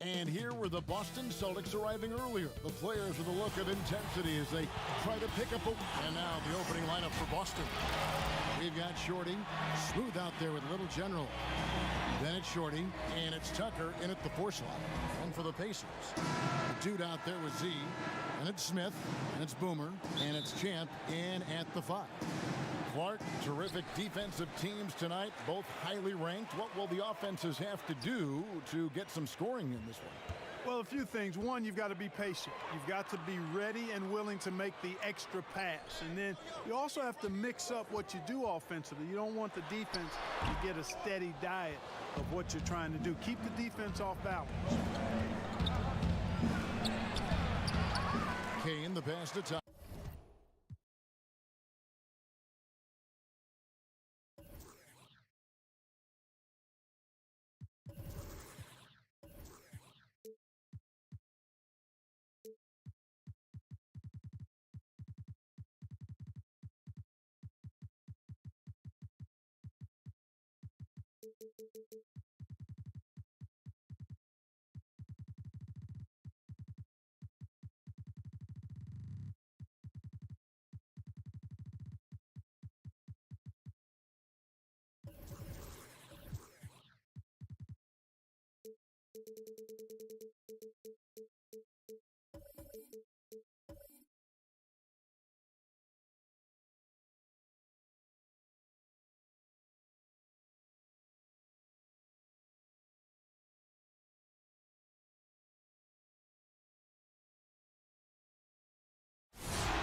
And here were the Boston Celtics arriving earlier. The players with a look of intensity as they try to pick up and now the opening lineup for Boston. We've got Shorty, smooth out there with Little General. Then it's Shorty, and it's Tucker in at the 4 slot. And for the Pacers, the dude out there was Z, and it's Smith, and it's Boomer, and it's Champ in at the 5. Clark, terrific defensive teams tonight, both highly ranked. What will the offenses have to do to get some scoring in this one? Well, a few things. One, you've got to be patient. You've got to be ready and willing to make the extra pass. And then you also have to mix up what you do offensively. You don't want the defense to get a steady diet of what you're trying to do. Keep the defense off balance. Kane, the pass to top.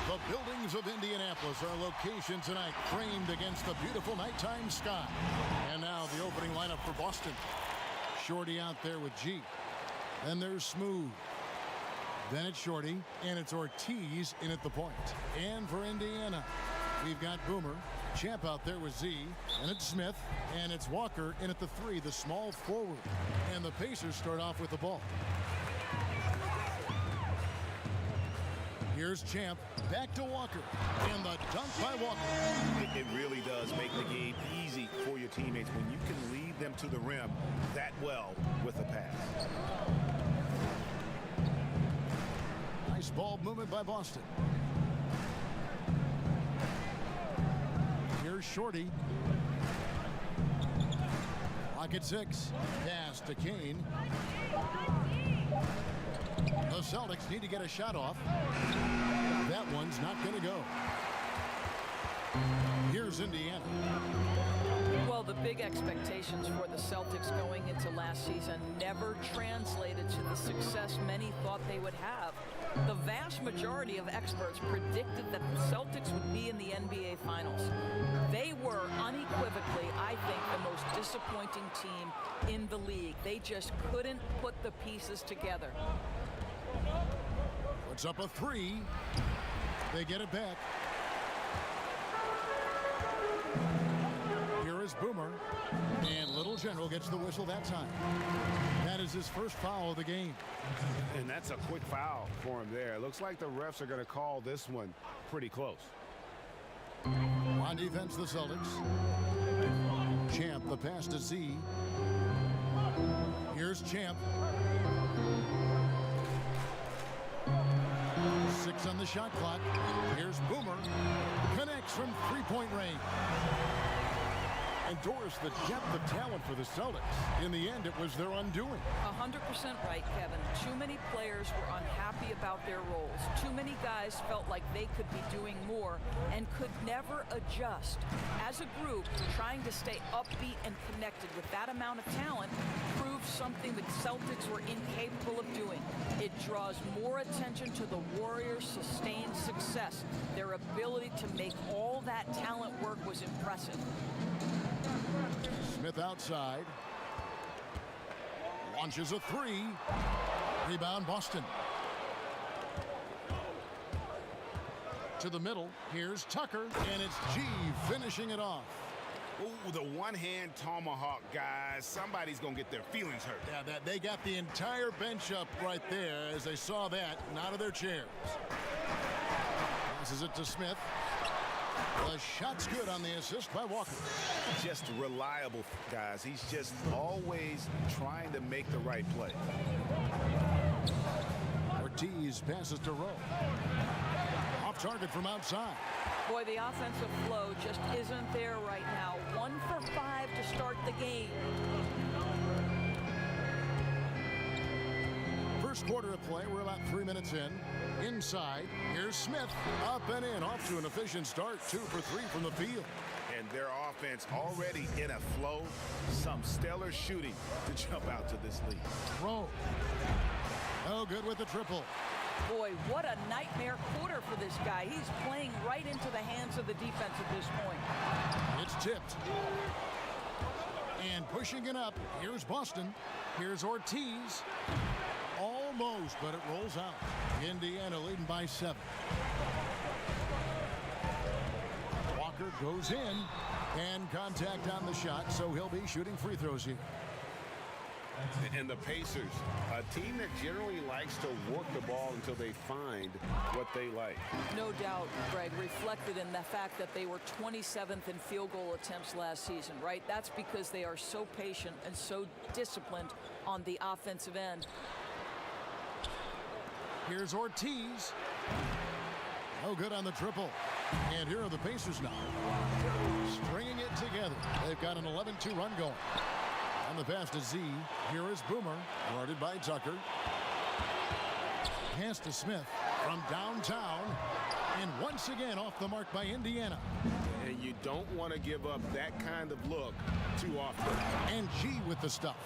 The buildings of Indianapolis are location tonight, framed against the beautiful nighttime sky. And now the opening lineup for Boston. Shorty out there with G. Then there's Smooth. Then it's Shorty, and it's Ortiz in at the point. And for Indiana, we've got Boomer. Champ out there with Z. And it's Smith. And it's Walker in at the 3, the small forward. And the Pacers start off with the ball. Here's Champ, back to Walker, and the dunk by Walker. It really does make the game easy for your teammates when you can lead them to the rim that well with a pass. Nice ball movement by Boston. Here's Shorty. Clock at 6. Pass to Kane. The Celtics need to get a shot off. That one's not going to go. Here's Indiana. Well, the big expectations for the Celtics going into last season never translated to the success many thought they would have. The vast majority of experts predicted that the Celtics would be in the NBA Finals. They were unequivocally, I think, the most disappointing team in the league. They just couldn't put the pieces together. Puts up a 3. They get it back. Here is Boomer. And Little General gets the whistle that time. That is his first foul of the game. And that's a quick foul for him there. It looks like the refs are going to call this one pretty close. On defense, the Celtics. Champ, the pass to Z. Here's Champ. 6 on the shot clock. Here's Boomer. Connects from three-point range. And Doris, the depth of talent for the Celtics. In the end, it was their undoing. 100% right, Kevin. Too many players were unhappy about their roles. Too many guys felt like they could be doing more and could never adjust. As a group, trying to stay upbeat and connected with that amount of talent proves something the Celtics were incapable of doing. It draws more attention to the Warriors' sustained success. Their ability to make all that talent work was impressive. Smith outside. Launches a 3. Rebound Boston. To the middle. Here's Tucker. And it's G finishing it off. Ooh, the one-hand tomahawk, guys. Somebody's going to get their feelings hurt. Yeah, they got the entire bench up right there as they saw that and out of their chairs. Passes it to Smith. The shot's good on the assist by Walker. Just reliable, guys. He's just always trying to make the right play. Ortiz passes to Rowe. Off target from outside. Boy, the offensive flow just isn't there right now. 1 for 5 to start the game. First quarter of play, we're about 3 minutes in. Inside, here's Smith. Up and in, off to an efficient start. 2 for 3 from the field. And their offense already in a flow. Some stellar shooting to jump out to this lead. Rowe. Oh, good with the triple. Boy, what a nightmare quarter for this guy. He's playing right into the hands of the defense at this point. It's tipped. And pushing it up, here's Boston. Here's Ortiz. Almost, but it rolls out. Indiana leading by 7. Walker goes in, and contact on the shot, so he'll be shooting free throws here. And the Pacers, a team that generally likes to work the ball until they find what they like. No doubt, Greg, reflected in the fact that they were 27th in field goal attempts last season, right? That's because they are so patient and so disciplined on the offensive end. Here's Ortiz. No good on the triple. And here are the Pacers now. Stringing it together. They've got an 11-2 run going. On the pass to Z. Here is Boomer. Guarded by Tucker. Pass to Smith from downtown. And once again off the mark by Indiana. And you don't want to give up that kind of look too often. And G with the stuff.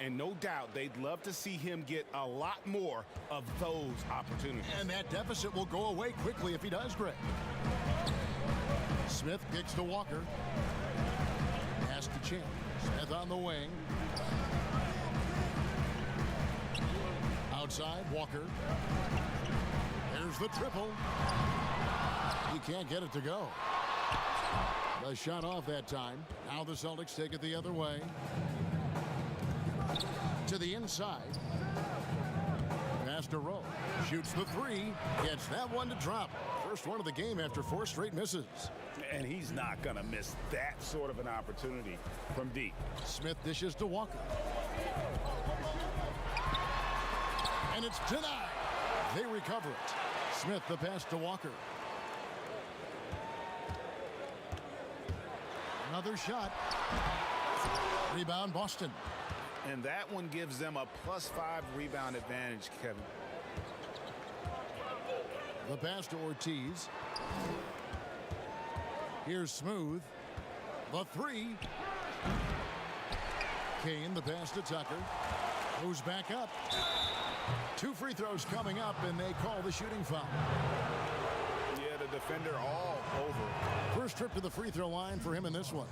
And no doubt they'd love to see him get a lot more of those opportunities. And that deficit will go away quickly if he does, Greg. Smith kicks to Walker. Pass to Champ. Smith on the wing. Outside, Walker. There's the triple. He can't get it to go. The shot off that time. Now the Celtics take it the other way. To the inside. Pass to Rowe. Shoots the 3. Gets that one to drop. First one of the game after 4 straight misses. And he's not going to miss that sort of an opportunity from deep. Smith dishes to Walker. And it's denied. They recover it. Smith the pass to Walker. Another shot. Rebound Boston. And that one gives them a +5 rebound advantage, Kevin. The pass to Ortiz. Here's Smooth. The 3. Kane the pass to Tucker. Goes back up. 2 free throws coming up, and they call the shooting foul. Yeah, the defender all over. First trip to the free throw line for him in this one.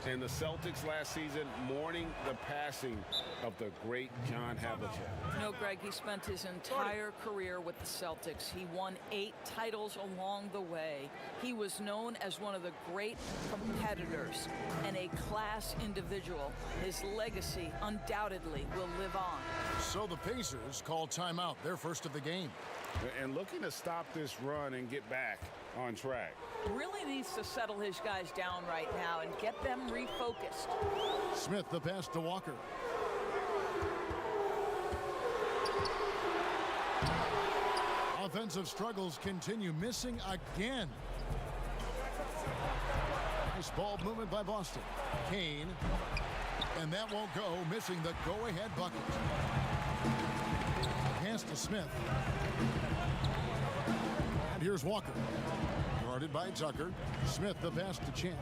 And the Celtics last season mourning the passing of the great John Havlicek. You know, Greg, he spent his entire career with the Celtics. He won 8 titles along the way. He was known as one of the great competitors and a class individual. His legacy undoubtedly will live on. So the Pacers call timeout, their first of the game. And looking to stop this run and get back on track. Really needs to settle his guys down right now and get them refocused. Smith the pass to Walker. Offensive struggles continue, missing again. Nice ball movement by Boston. Kane. And that won't go, missing the go-ahead bucket. Pass to Smith. And here's Walker. Guarded by Tucker. Smith the pass to Champ.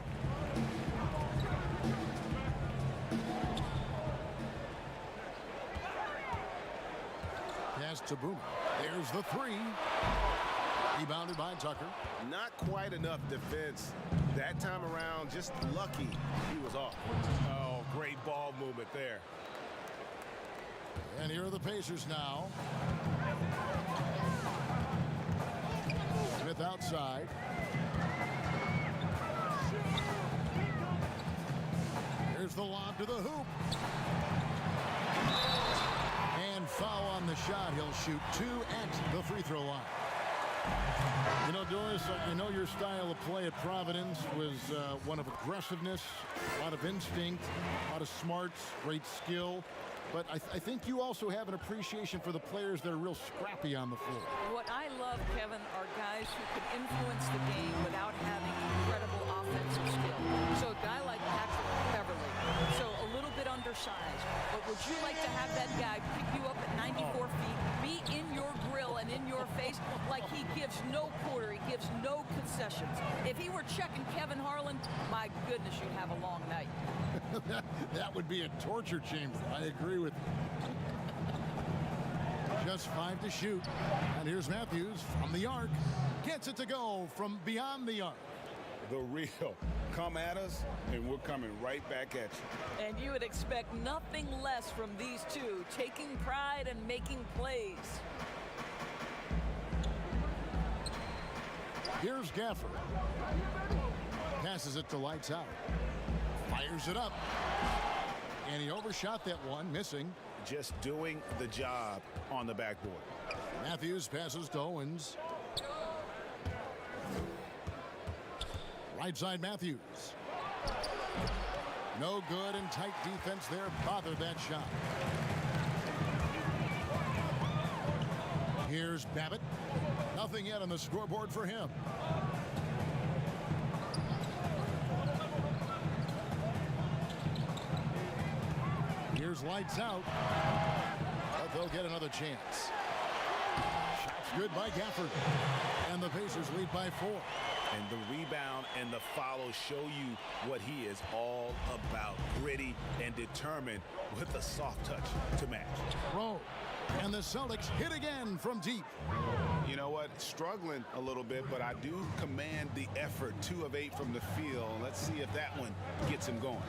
Pass to Boomer. There's the 3. Rebounded by Tucker. Not quite enough defense that time around. Just lucky he was off. Oh, great ball movement there. And here are the Pacers now. Smith outside. Here's the lob to the hoop. And foul on the shot. He'll shoot 2 at the free throw line. You know, Doris, I know your style of play at Providence was one of aggressiveness, a lot of instinct, a lot of smarts, great skill. But I think you also have an appreciation for the players that are real scrappy on the floor. What I love, Kevin, are guys who can influence the game without having incredible offensive skill. So a guy like Patrick Beverly, so a little bit undersized, but would you like to have that guy pick you up at 94 feet, be in your grill and in your face like he gives no quarter, he gives no concessions? If he were checking Kevin Harlan, my goodness, you'd have a long night. That would be a torture chamber. I agree with you. Just 5 to shoot. And here's Matthews from the arc. Gets it to go from beyond the arc. The real. Come at us, and we're coming right back at you. And you would expect nothing less from these two, taking pride and making plays. Here's Gafford. Passes it to Lights Out. Fires it up. And he overshot that one, missing. Just doing the job on the backboard. Matthews passes to Owens. Right side Matthews. No good, and tight defense there bothered that shot. Here's Babbitt. Nothing yet on the scoreboard for him. Here's Lights Out. But they'll get another chance. Shots good by Gafford. And the Pacers lead by 4. And the rebound and the follow show you what he is all about. Gritty and determined with a soft touch to match. Rowe. And the Celtics hit again from deep. You know what? Struggling a little bit, but I do command the effort. 2 of 8 from the field. Let's see if that one gets him going.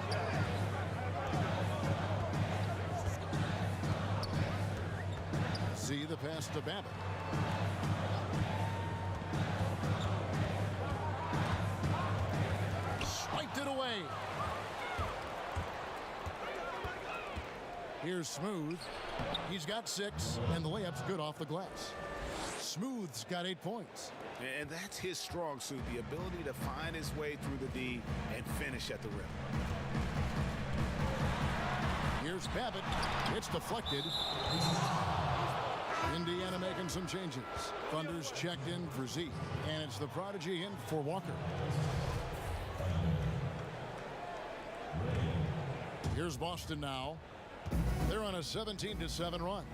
See the pass to Babbitt. Swiped it away. Here's Smooth. He's got 6, and the layup's good off the glass. Smooth's got 8 points. And that's his strong suit, the ability to find his way through the D and finish at the rim. Here's Babbitt. It's deflected. Indiana making some changes. Thunder's checked in for Z, and it's the prodigy in for Walker. Here's Boston now. They're on a 17-7 run.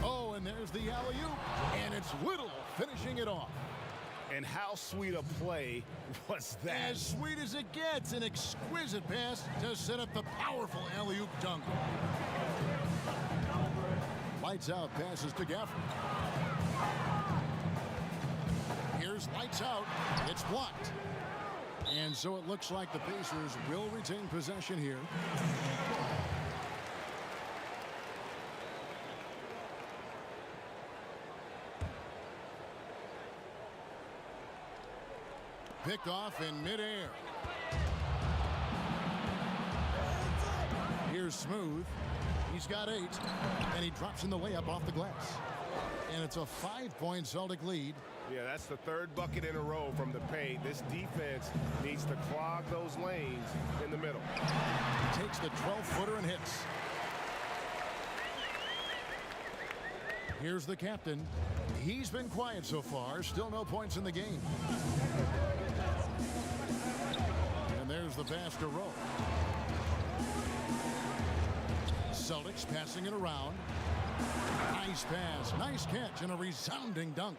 Oh, and there's the alley-oop, and it's Little finishing it off. And how sweet a play was that? As sweet as it gets, an exquisite pass to set up the powerful alley-oop dunk. Lights Out passes to Gafford. Here's Lights Out. It's blocked. And so it looks like the Pacers will retain possession here. Picked off in midair. Here's Smooth. He's got 8, and he drops in the layup off the glass. And it's a 5-point Celtic lead. Yeah, that's the 3rd bucket in a row from the paint. This defense needs to clog those lanes in the middle. Takes the 12-footer and hits. Here's the captain. He's been quiet so far. Still no points in the game. And there's the pass to Rowe. Celtics passing it around. Nice pass, nice catch, and a resounding dunk.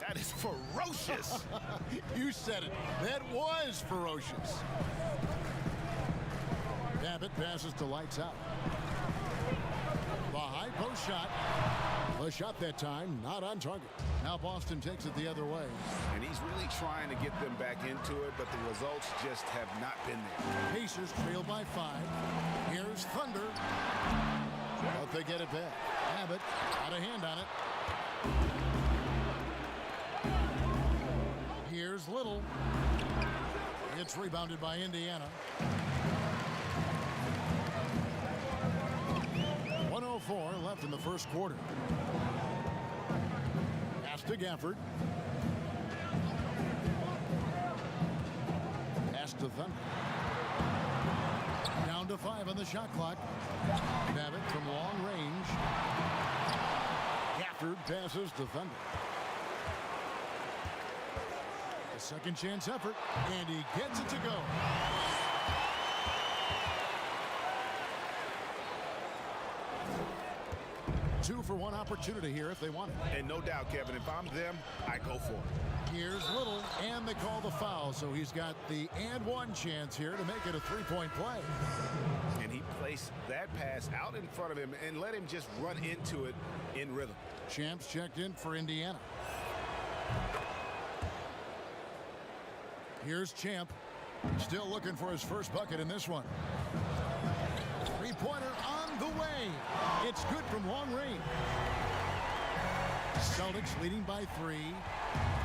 That is ferocious. You said it. That was ferocious. Babbitt passes to Lights Out. The high post shot. The shot that time, not on target. Now Boston takes it the other way. And he's really trying to get them back into it, but the results just have not been there. Pacers trail by 5. Here's Thunder. But they get it back. Babbitt got a hand on it. Here's Little. It's rebounded by Indiana. 2:34 left in the first quarter. Pass to Gafford. Pass to Thunder. Down to 5 on the shot clock. Babbitt from long range. Gafford passes to Thunder. A second chance effort, and he gets it to go. Two for one opportunity here if they want it. And no doubt, Kevin, if I'm them, I go for it. Here's Little, and they call the foul, so he's got the and one chance here to make it a three-point play. And he placed that pass out in front of him and let him just run into it in rhythm. Champs checked in for Indiana. Here's Champ, still looking for his first bucket in this one. Three-pointer on the way. It's good from long range. Celtics leading by 3.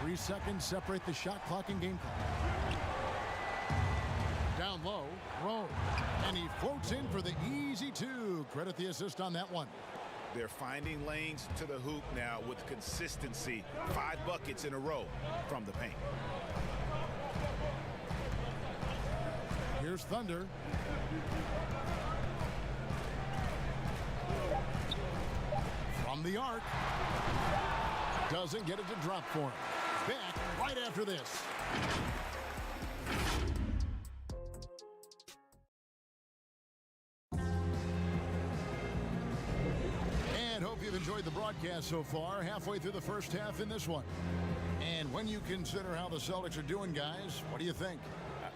3 seconds separate the shot clock and game clock. Down low, Rowe, and he floats in for the easy 2. Credit the assist on that one. They're finding lanes to the hoop now with consistency. 5 buckets in a row from the paint. Here's Thunder. From the arc. Doesn't get it to drop for him. Back right after this. And hope you've enjoyed the broadcast so far. Halfway through the first half in this one. And when you consider how the Celtics are doing, guys, what do you think?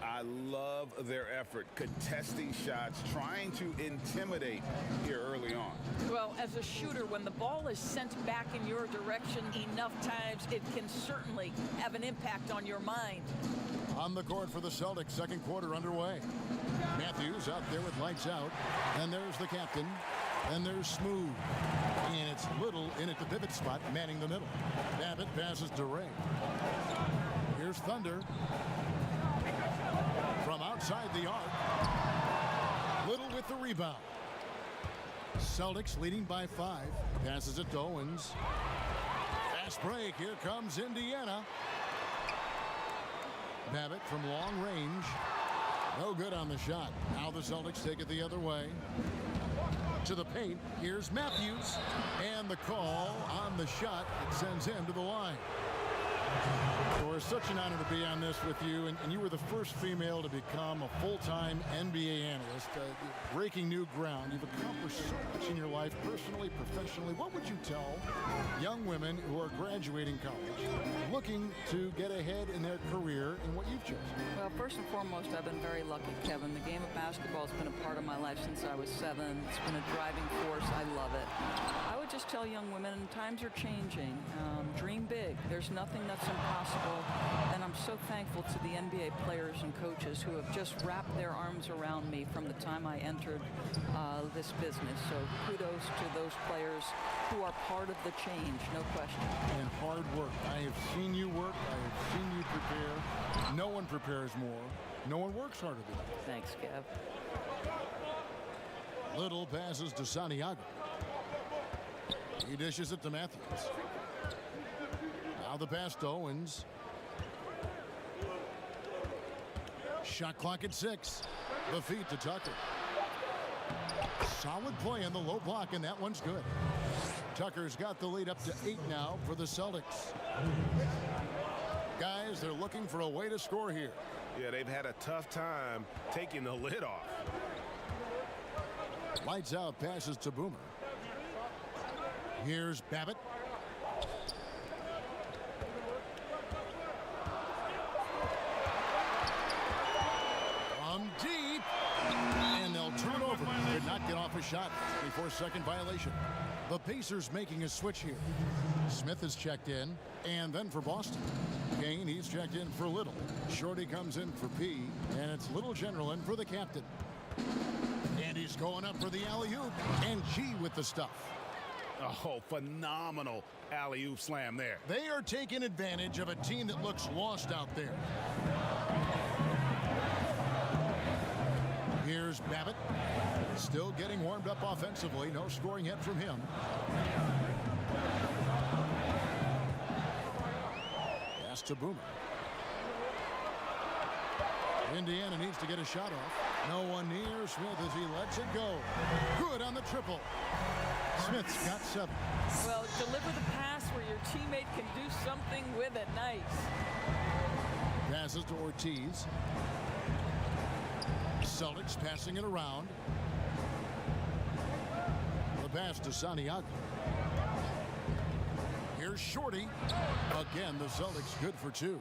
I love their effort, contesting shots, trying to intimidate here early on. Well, as a shooter, when the ball is sent back in your direction enough times, it can certainly have an impact on your mind. On the court for the Celtics, second quarter underway. Matthews out there with lights out. And there's the captain. And there's Smooth. And it's Little in at the pivot spot, manning the middle. Babbitt passes to Ray. Here's Thunder. From outside the arc. Little with the rebound. Celtics leading by 5. Passes it to Owens. Fast break. Here comes Indiana. Babbitt from long range. No good on the shot. Now the Celtics take it the other way. To the paint. Here's Matthews. And the call on the shot that sends him to the line. Well, it's such an honor to be on this with you, and you were the first female to become a full-time NBA analyst, breaking new ground. You've accomplished so much in your life, personally, professionally. What would you tell young women who are graduating college, looking to get ahead in their career in what you've chosen? Well, first and foremost, I've been very lucky, Kevin. The game of basketball has been a part of my life since I was 7. It's been a driving force. I love it. I would just tell young women, times are changing. Dream big. There's nothing that's impossible. And I'm so thankful to the NBA players and coaches who have just wrapped their arms around me from the time I entered this business. So kudos to those players who are part of the change, no question. And hard work. I have seen you work. I have seen you prepare. No one prepares more. No one works harder than you. Thanks, Kev. Little passes to Santiago. He dishes it to Matthews. Now the pass to Owens. Shot clock at 6. The feed to Tucker. Solid play in the low block, and that one's good. Tucker's got the lead up to 8 now for the Celtics. Guys, they're looking for a way to score here. Yeah, they've had a tough time taking the lid off. Lights out, passes to Boomer. Here's Babbitt. From deep. And they'll turn over. Could not get off a shot before second violation. The Pacers making a switch here. Smith is checked in. And then for Boston. Kane, he's checked in for Little. Shorty comes in for P. And it's Little General in for the captain. And he's going up for the alley-oop. And G with the stuff. Oh, phenomenal alley-oop slam there. They are taking advantage of a team that looks lost out there. Here's Babbitt. Still getting warmed up offensively. No scoring yet from him. Pass to Boomer. Indiana needs to get a shot off. No one near Smith as he lets it go. Good on the triple. Smith's got 7. Well, deliver the pass where your teammate can do something with it. Nice. Passes to Ortiz. Celtics passing it around. The pass to Santiago. Here's Shorty. Again, the Celtics good for 2.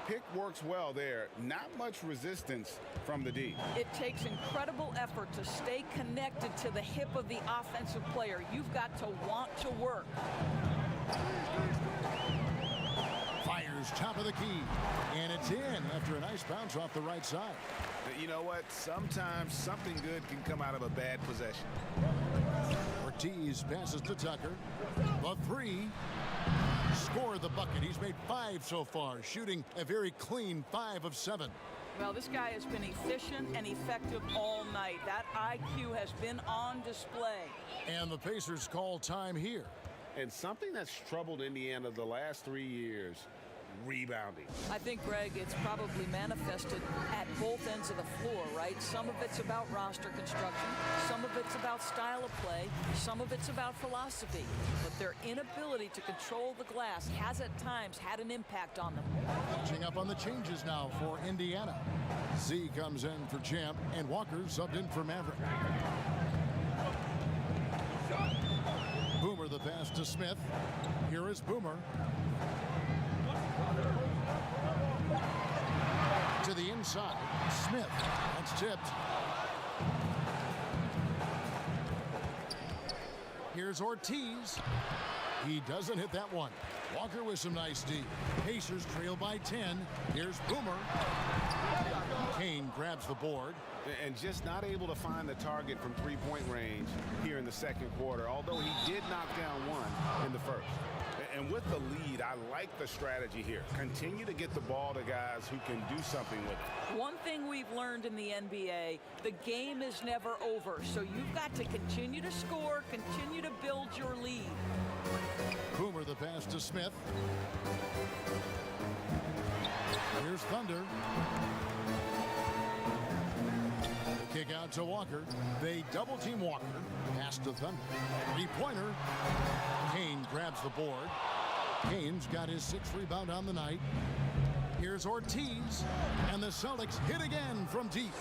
Pick works well there. Not much resistance from the D. It takes incredible effort to stay connected to the hip of the offensive player. You've got to want to work. Fires top of the key. And it's in after a nice bounce off the right side. You know what? Sometimes something good can come out of a bad possession. Ortiz passes to Tucker. The 3. Score the bucket. He's made 5 so far, shooting a very clean 5 of 7. Well, this guy has been efficient and effective all night. That IQ has been on display. And the Pacers call time here. And something that's troubled Indiana the last 3 years, rebounding. I think, Greg, it's probably manifested at both ends of the floor, right? Some of it's about roster construction. Some of it's about style of play. Some of it's about philosophy. But their inability to control the glass has at times had an impact on them. Catching up on the changes now for Indiana. Z comes in for Champ, and Walker subbed in for Maverick. Boomer the pass to Smith. Here is Boomer. To the inside. Smith. That's tipped. Here's Ortiz. He doesn't hit that one. Walker with some nice D. Pacers trail by 10. Here's Boomer. Kane grabs the board. And just not able to find the target from three-point range here in the second quarter, although he did knock down one in the first. And with the lead, I like the strategy here. Continue to get the ball to guys who can do something with it. One thing we've learned in the NBA, the game is never over. So you've got to continue to score, continue to build your lead. Boomer the pass to Smith. Here's Thunder. The kick out to Walker. They double team Walker. Pass to Thunder. 3-pointer. Kane grabs the board. Kane's got his 6th rebound on the night. Here's Ortiz. And the Celtics hit again from deep.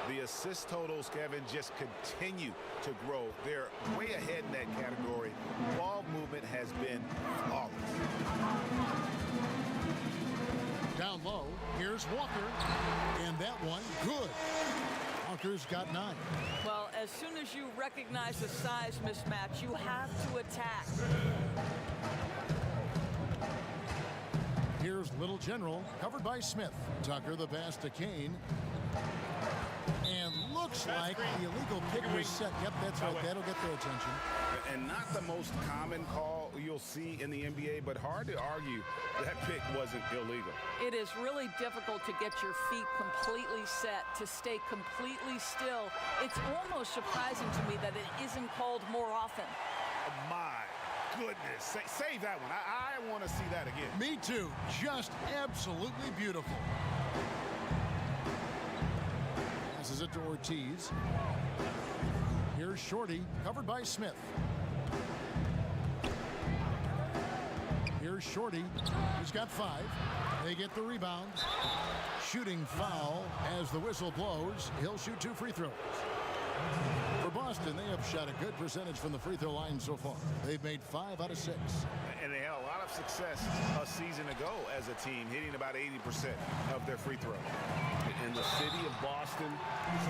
The assist totals, Kevin, just continue to grow. They're way ahead in that category. Ball movement has been flawless. Down low, here's Walker. And that one, good. Walker's got 9. Well, as soon as you recognize the size mismatch, you have to attack. Here's Little General, covered by Smith. Tucker the pass to Kane. And looks like the illegal pick was set. Yep, that's right. That'll get their attention. And not the most common call you'll see in the NBA, but hard to argue that pick wasn't illegal. It is really difficult to get your feet completely set, to stay completely still. It's almost surprising to me that it isn't called more often. My goodness. Save that one. I want to see that again. Me too. Just absolutely beautiful. Passes it to Ortiz. Here's Shorty, covered by Smith. Here's Shorty, who's got 5. They get the rebound. Shooting foul as the whistle blows. He'll shoot 2 free throws. For Boston, they have shot a good percentage from the free throw line so far. They've made 5 out of 6. And they had a lot of success a season ago as a team, hitting about 80% of their free throws. In the city of Boston,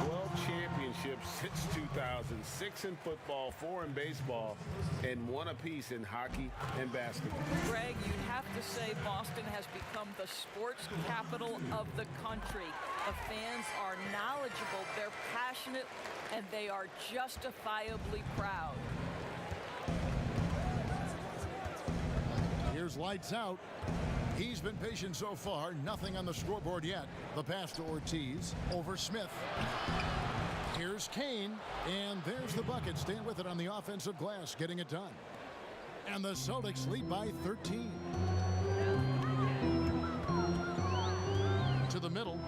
12 championships since 2000, 6 in football, 4 in baseball, and 1 apiece in hockey and basketball. Greg, you'd have to say Boston has become the sports capital of the country. The fans are knowledgeable, they're passionate, and they are justifiably proud. Here's lights out. He's been patient so far. Nothing on the scoreboard yet. The pass to Ortiz over Smith. Here's Kane, and there's the bucket. Staying with it on the offensive glass, getting it done. And the Celtics lead by 13. To the middle.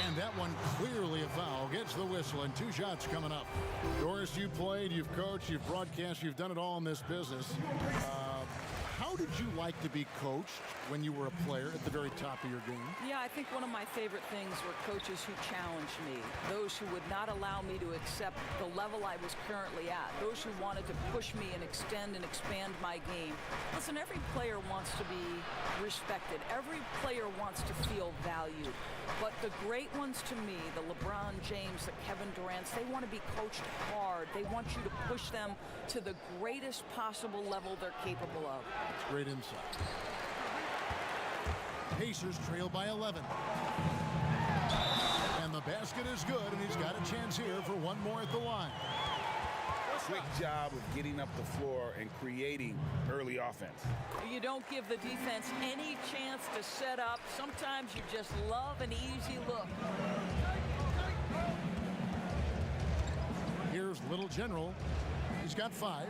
And that one clearly a foul. Gets the whistle, and 2 shots coming up. Doris, you played, you've coached, you've broadcast, you've done it all in this business. How did you like to be coached when you were a player at the very top of your game? Yeah, I think one of my favorite things were coaches who challenged me, those who would not allow me to accept the level I was currently at, those who wanted to push me and extend and expand my game. Listen, every player wants to be respected. Every player wants to feel valued. But the great ones to me, the LeBron James, the Kevin Durants, they want to be coached hard. They want you to push them to the greatest possible level they're capable of. Great insight. Pacers trail by 11. And the basket is good, and he's got a chance here for one more at the line. Quick job of getting up the floor and creating early offense. You don't give the defense any chance to set up. Sometimes you just love an easy look. Here's Little General. He's got 5.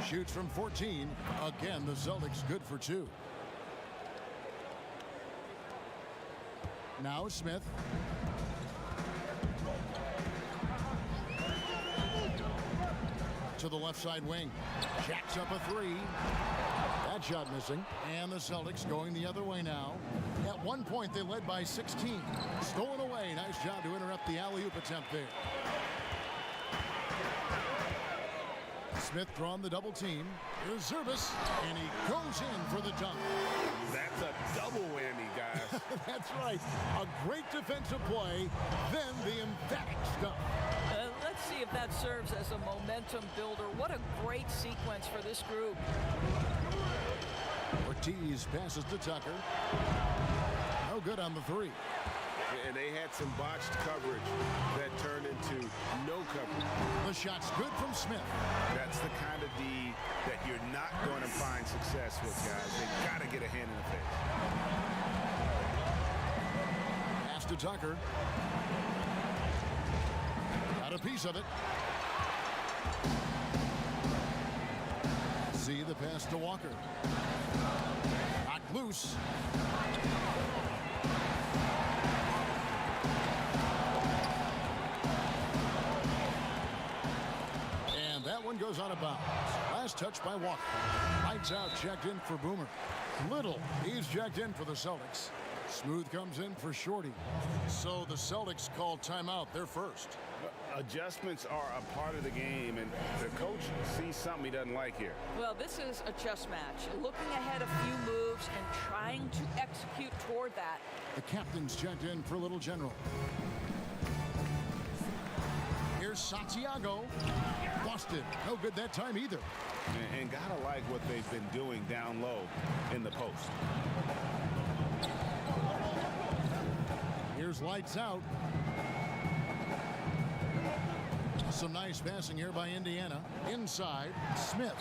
Shoots from 14. Again, the Celtics good for 2. Now Smith. To the left side wing. Jacks up a 3. That shot missing. And the Celtics going the other way now. At one point, they led by 16. Stolen away. Nice job to interrupt the alley-oop attempt there. Smith drawn the double team. Here's Zerbis, and he goes in for the dunk. That's a double whammy, guys. That's right. A great defensive play, then the emphatic stuff. Let's see if that serves as a momentum builder. What a great sequence for this group. Ortiz passes to Tucker. No good on the 3. And they had some botched coverage that turned into no coverage. The shot's good from Smith. That's the kind of D that you're not going to find success with, guys. They got to get a hand in the face. Pass to Tucker. Got a piece of it. See the pass to Walker. Knocked loose. That one goes out of bounds. Last touch by Walker. Lights out, checked in for Boomer. Little, he's checked in for the Celtics. Smooth comes in for Shorty. So the Celtics called timeout. They're first. Adjustments are a part of the game, and the coach sees something he doesn't like here. Well, this is a chess match. Looking ahead a few moves and trying to execute toward that. The captain's checked in for Little General. Here's Santiago. Busted. No good that time either. And gotta like what they've been doing down low in the post. Here's lights out. Some nice passing here by Indiana. Inside, Smith.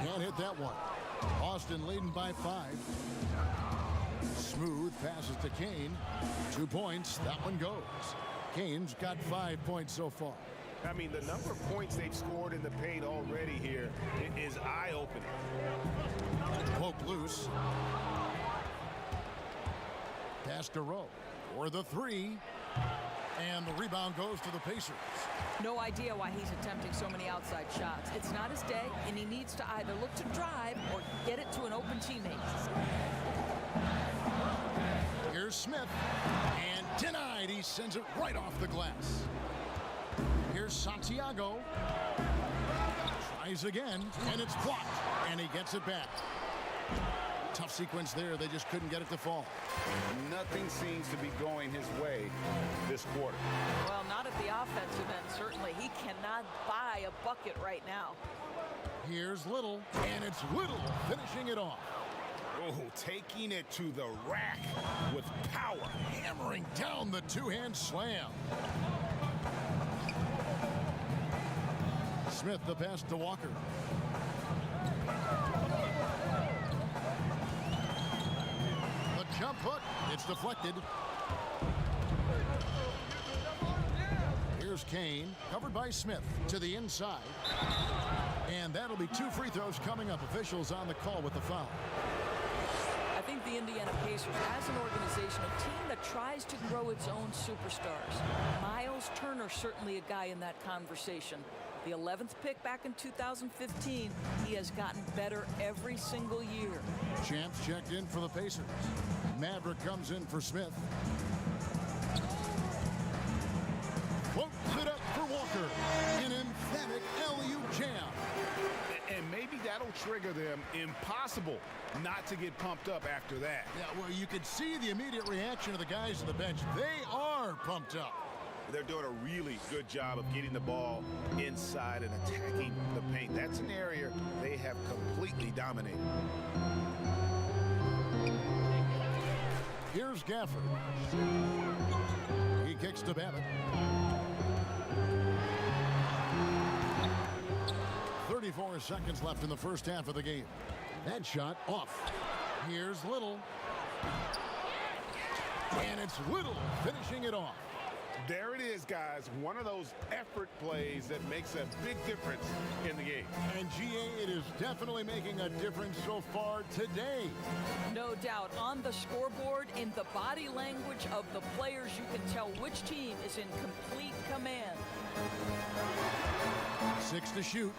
Can't hit that one. Boston leading by 5. Smooth passes to Kane. 2 points. That one goes. Kane's got 5 points so far. I mean, the number of points they've scored in the paint already here is eye-opening. Poke loose. Pass to Rowe for the 3. And the rebound goes to the Pacers. No idea why he's attempting so many outside shots. It's not his day, and he needs to either look to drive or get it to an open teammate. Here's Smith. And denied. He sends it right off the glass. Here's Santiago. Tries again, and it's blocked. And he gets it back. Tough sequence there. They just couldn't get it to fall. Nothing seems to be going his way this quarter. Well, not at the offensive end, certainly. He cannot buy a bucket right now. Here's Little, and it's Little finishing it off. Oh, taking it to the rack with power. Hammering down the two-hand slam. Smith, the pass to Walker. The jump hook. It's deflected. Here's Kane, covered by Smith, to the inside. And that'll be 2 free throws coming up. Officials on the call with the foul. I think the Indiana Pacers, as an organization, a team that tries to grow its own superstars. Miles Turner, certainly a guy in that conversation. The 11th pick back in 2015, he has gotten better every single year. Champs checked in for the Pacers. Maverick comes in for Smith. Floats it up for Walker. An emphatic LU jam. And maybe that'll trigger them. Impossible not to get pumped up after that. Yeah, well, you could see the immediate reaction of the guys on the bench. They are pumped up. They're doing a really good job of getting the ball inside and attacking the paint. That's an area they have completely dominated. Here's Gafford. He kicks to Babbitt. 34 seconds left in the first half of the game. That shot off. Here's Little. And it's Little finishing it off. There it is, guys. One of those effort plays that makes a big difference in the game. And GA, it is definitely making a difference so far today. No doubt. On the scoreboard, in the body language of the players, you can tell which team is in complete command. 6 to shoot.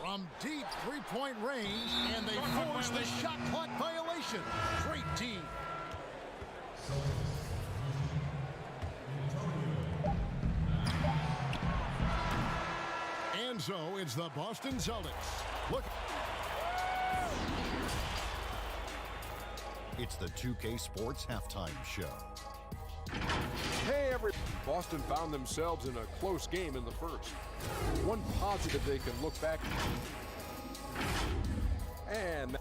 From deep three-point range, and they force the shot clock violation. Great team. And so it's the Boston Celtics. Look. It's the 2K Sports Halftime Show. Hey, everybody. Boston found themselves in a close game in the first. One positive they can look back and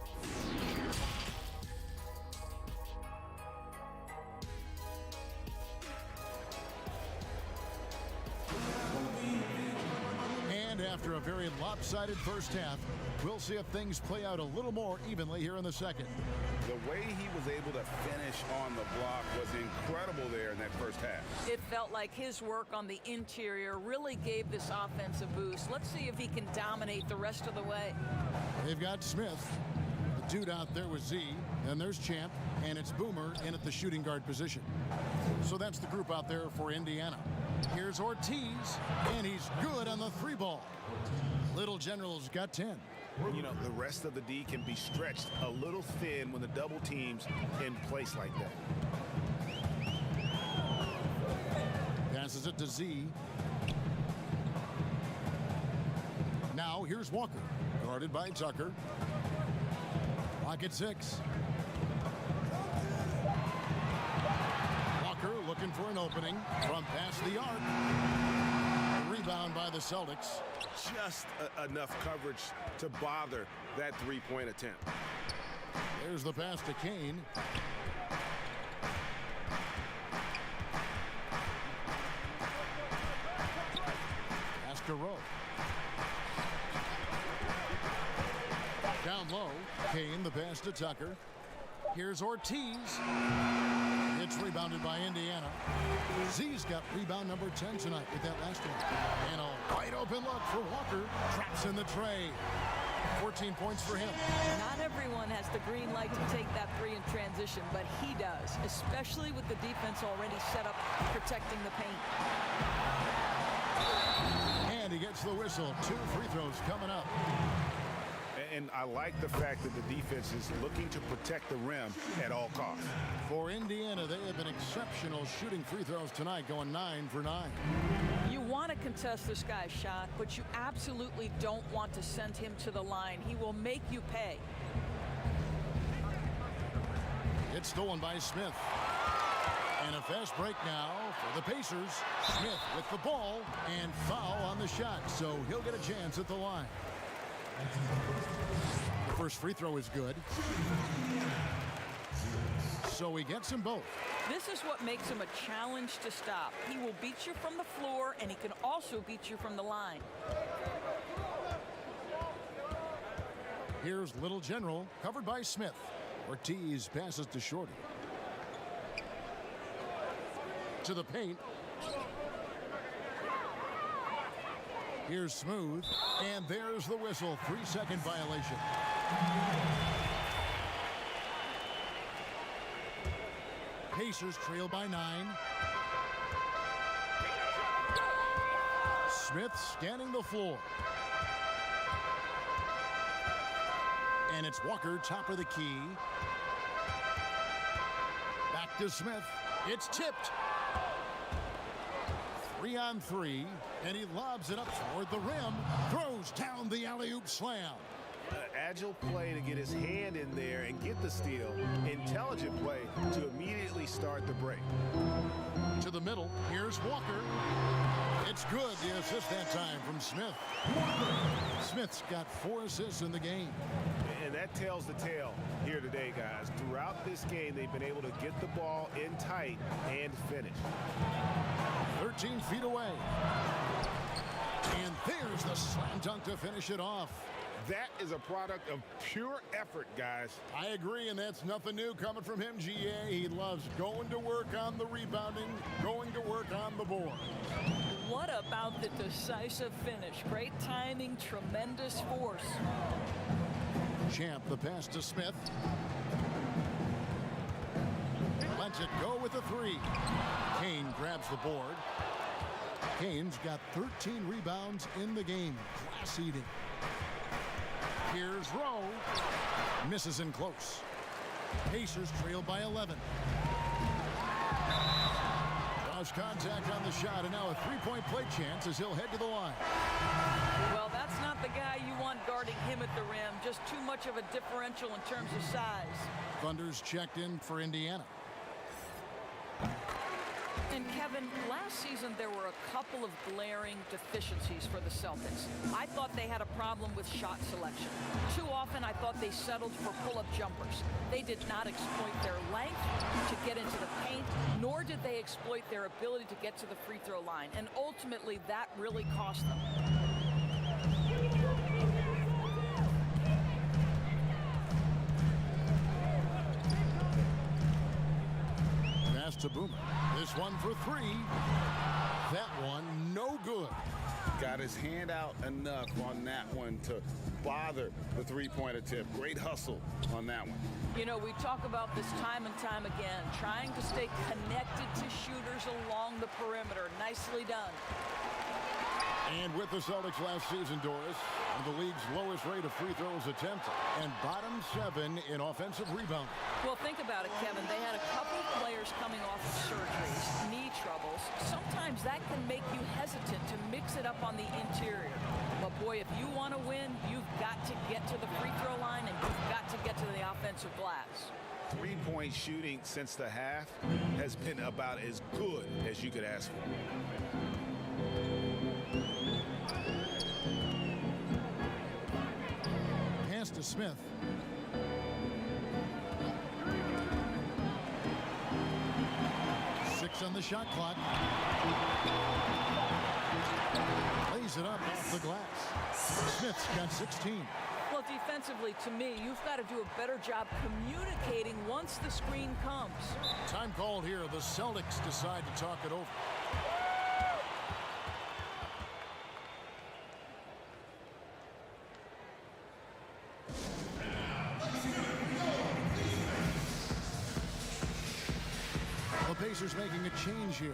after a very lopsided first half, we'll see if things play out a little more evenly here in the second. The way he was able to finish on the block was incredible there in that first half. It felt like his work on the interior really gave this offense a boost. Let's see if he can dominate the rest of the way. They've got Smith. The dude out there was Z. And there's Champ. And it's Boomer in at the shooting guard position. So that's the group out there for Indiana. Here's Ortiz. And he's good on the 3-ball. Little General's got 10. You know, the rest of the D can be stretched a little thin when the double team's in place like that. Passes it to Z. Now here's Walker, guarded by Tucker. Lock at 6. Walker looking for an opening from past the arc. Rebound by the Celtics. Just enough coverage to bother that three-point attempt. There's the pass to Kane. Pass to Rowe. Down low, Kane, the pass to Tucker. Here's Ortiz. It's rebounded by Indiana. Z's got rebound number 10 tonight with that last one. And a wide open look for Walker. Traps in the tray. 14 points for him. Not everyone has the green light to take that three in transition, but he does, especially with the defense already set up protecting the paint. And he gets the whistle. 2 free throws coming up. And I like the fact that the defense is looking to protect the rim at all costs. For Indiana, they have been exceptional shooting free throws tonight, going 9 for 9. You want to contest this guy's shot, but you absolutely don't want to send him to the line. He will make you pay. It's stolen by Smith. And a fast break now for the Pacers. Smith with the ball and foul on the shot, so he'll get a chance at the line. The first free throw is good. So he gets them both. This is what makes him a challenge to stop. He will beat you from the floor, and he can also beat you from the line. Here's Little General, covered by Smith. Ortiz passes to Shorty. To the paint. Here's Smooth, and there's the whistle. 3-second violation. Pacers trail by 9. Smith scanning the floor. And it's Walker, top of the key. Back to Smith. It's tipped. 3-on-3, and he lobs it up toward the rim. Throws down the alley-oop slam. Agile play to get his hand in there and get the steal. Intelligent play to immediately start the break. To the middle, here's Walker. It's good, the assist that time from Smith. Smith's got 4 assists in the game. And that tells the tale here today, guys. Throughout this game, they've been able to get the ball in tight and finish. 13 feet away. And there's the slam dunk to finish it off. That is a product of pure effort, guys. I agree, and that's nothing new coming from him, GA. He loves going to work on the rebounding, going to work on the board. What about the decisive finish? Great timing, tremendous force. Champ, the pass to Smith. Lets it go with a 3. Kane grabs the board. Kane's got 13 rebounds in the game. Glass eating. Here's Rowe. Misses in close. Pacers trail by 11. Draws contact on the shot, and now a three-point play chance as he'll head to the line. Well, that's not the guy you want guarding him at the rim. Just too much of a differential in terms of size. Thunder's checked in for Indiana. And Kevin, last season there were a couple of glaring deficiencies for the Celtics. I thought they had a problem with shot selection. Too often I thought they settled for pull-up jumpers. They did not exploit their length to get into the paint, nor did they exploit their ability to get to the free throw line. And ultimately that really cost them. To Boomer. This one for 3. That one no good. Got his hand out enough on that one to bother the three-point attempt. Great hustle on that one. You know, we talk about this time and time again, trying to stay connected to shooters along the perimeter. Nicely done. And with the Celtics last season, Doris, the league's lowest rate of free throws attempted and bottom 7 in offensive rebound. Well, think about it, Kevin. They had a couple of players coming off of surgeries, knee troubles. Sometimes that can make you hesitant to mix it up on the interior. But boy, if you want to win, you've got to get to the free throw line and you've got to get to the offensive glass. Three-point shooting since the half has been about as good as you could ask for. Pass to Smith. Six on the shot clock. Lays it up off the glass. Smith's got 16. Well, defensively, to me, you've got to do a better job communicating once the screen comes. Time called here. The Celtics decide to talk it over. The Pacers making a change here.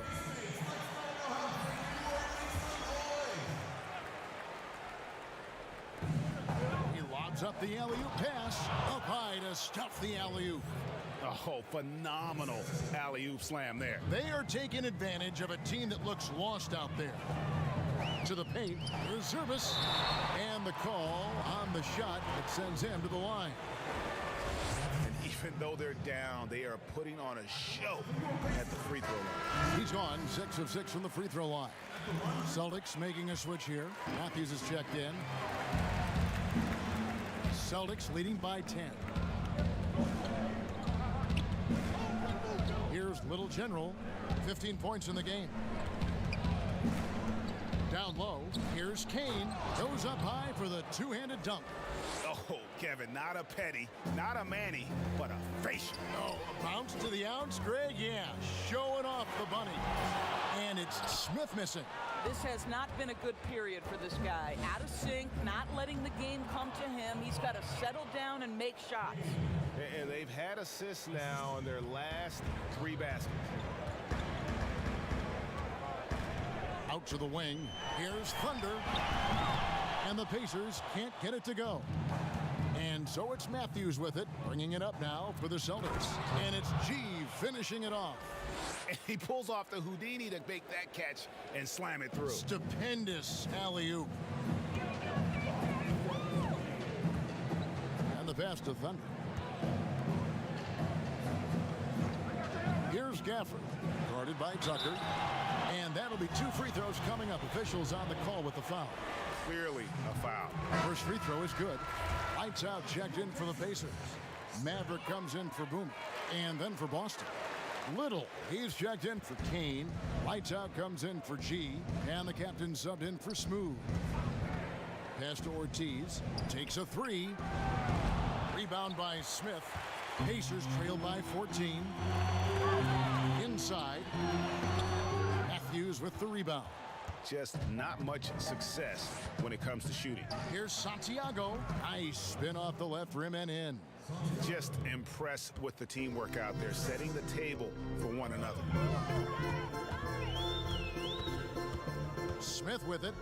He lobs up the alley-oop pass. Up high to stuff the alley-oop. Oh, phenomenal alley-oop slam there. They are taking advantage of a team that looks lost out there. To the paint, there's Service. And the call on the shot that sends him to the line. Even though they're down, they are putting on a show at the free throw line. He's gone 6 of 6 from the free throw line. Celtics making a switch here. Matthews is checked in. Celtics leading by 10. Here's Little General, 15 points in the game. Down low, here's Kane. Goes up high for the two-handed dunk. Oh, Oh, Kevin, not a petty, not a Manny, but a facial. Oh, a bounce to the outs, Greg, yeah. Showing off the bunny. And it's Smith missing. This has not been a good period for this guy. Out of sync, not letting the game come to him. He's got to settle down and make shots. And they've had assists now in their last 3 baskets. Out to the wing. Here's Thunder. And the Pacers can't get it to go. And so it's Matthews with it, bringing it up now for the Celtics. And it's G finishing it off. And he pulls off the Houdini to make that catch and slam it through. Stupendous alley-oop. And the pass to Thunder. Here's Gafford, guarded by Tucker. And that'll be 2 free throws coming up. Officials on the call with the foul. Clearly a foul. First free throw is good. Lights out checked in for the Pacers. Maverick comes in for Boomer. And then for Boston. Little, he's checked in for Kane. Lights out comes in for G. And the captain subbed in for Smooth. Pass to Ortiz. Takes a 3. Rebound by Smith. Pacers trail by 14. Inside. Matthews with the rebound. Just not much success when it comes to shooting. Here's Santiago. Nice spin off the left rim and in. Just impressed with the teamwork out there, setting the table for one another. Smith with it.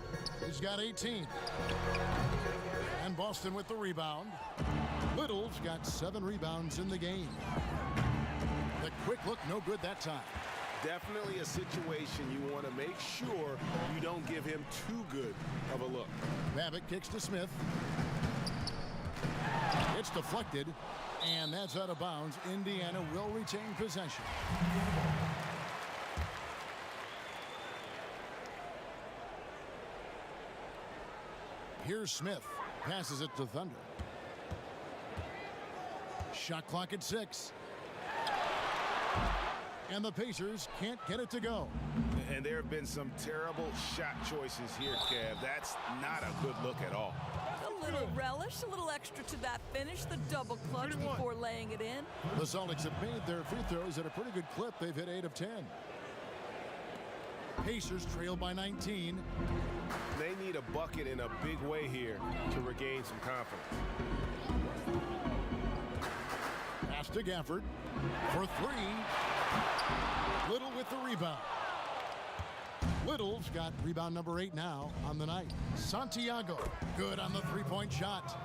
He's got 18. And Boston with the rebound. Little's got 7 rebounds in the game. The quick look, no good that time. Definitely a situation you want to make sure you don't give him too good of a look. Babbitt kicks to Smith. It's deflected, and that's out of bounds. Indiana will retain possession. Here's Smith. Passes it to Thunder. Shot clock at 6. And the Pacers can't get it to go. And there have been some terrible shot choices here, Kev. That's not a good look at all. A little relish, a little extra to that finish, the double clutch before laying it in. The Celtics have made their free throws at a pretty good clip. They've hit 8 of 10. Pacers trail by 19. They need a bucket in a big way here to regain some confidence. Pass to Gafford for 3. Little with the rebound. Little's got rebound number 8 now on the night. Santiago, good on the 3-point shot.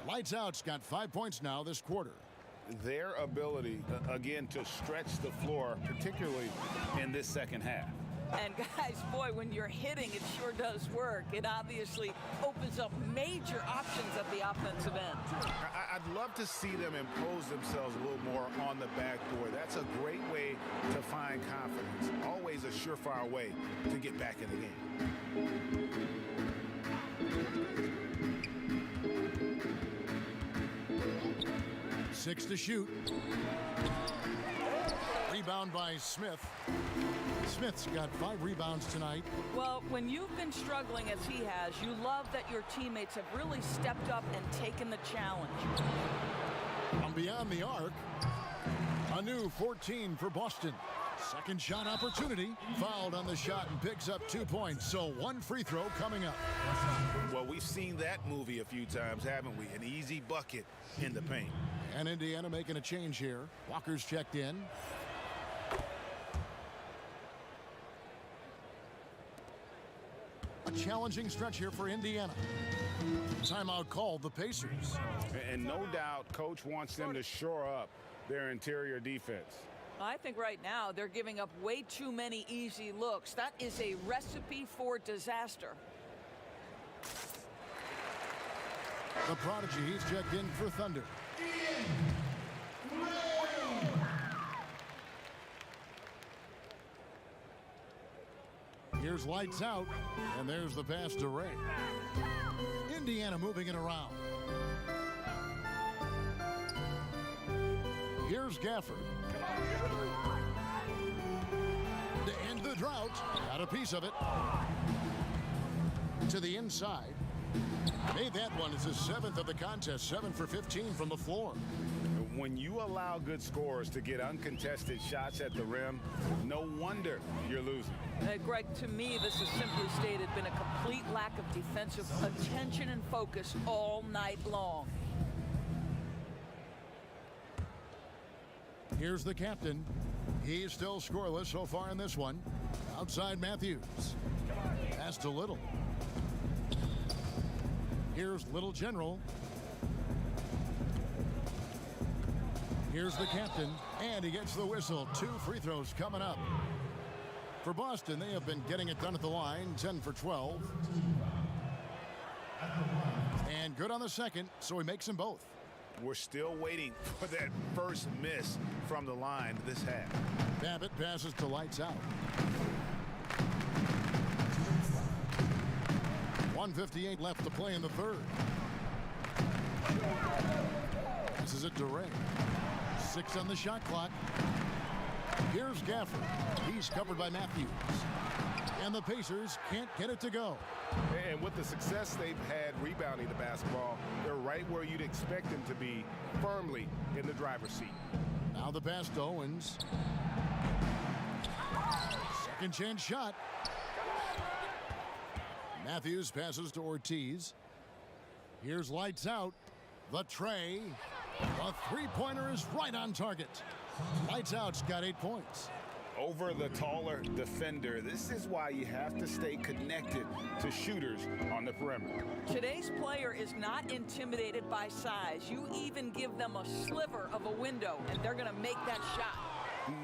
Lights out's got 5 points now this quarter. Their ability, again, to stretch the floor, particularly in this second half. And guys, boy, when you're hitting, it sure does work. It obviously opens up major options at the offensive end. I'd love to see them impose themselves a little more on the backboard. That's a great way to find confidence. Always a surefire way to get back in the game. 6 to shoot. Rebound by Smith. Smith's got 5 rebounds tonight. Well, when you've been struggling as he has, you love that your teammates have really stepped up and taken the challenge. From beyond the arc, a new 14 for Boston. Second shot opportunity. Fouled on the shot and picks up 2 points. So 1 free throw coming up. Well, we've seen that movie a few times, haven't we? An easy bucket in the paint. And Indiana making a change here. Walker's checked in. A challenging stretch here for Indiana. Timeout called the Pacers. And no doubt, Coach wants them to shore up their interior defense. I think right now they're giving up way too many easy looks. That is a recipe for disaster. The prodigy, he's checked in for Thunder. Here's lights out, and there's the pass to Ray. Indiana moving it around. Here's Gafford. To end the drought, got a piece of it. To the inside, Made that one. It's his 7th of the contest, 7 for 15 from the floor. When you allow good scorers to get uncontested shots at the rim, no wonder you're losing. Greg, to me, this has simply stated been a complete lack of defensive attention and focus all night long. Here's the captain. He's still scoreless so far in this one. Outside Matthews. Pass to Little. Here's Little General. Here's the captain, and he gets the whistle. 2 free throws coming up. For Boston, they have been getting it done at the line, 10 for 12. And good on the second, so he makes them both. We're still waiting for that first miss from the line this half. Babbitt passes to Lights Out. 1:58 left to play in the third. This is it to Ray. 6 on the shot clock. Here's Gafford. He's covered by Matthews. And the Pacers can't get it to go. And with the success they've had rebounding the basketball, they're right where you'd expect them to be, firmly in the driver's seat. Now the pass to Owens. Second chance shot. Matthews passes to Ortiz. Here's Lights Out. The tray. The three-pointer is right on target. Lights Out's got 8 points. Over the taller defender, this is why you have to stay connected to shooters on the perimeter. Today's player is not intimidated by size. You even give them a sliver of a window, and they're going to make that shot.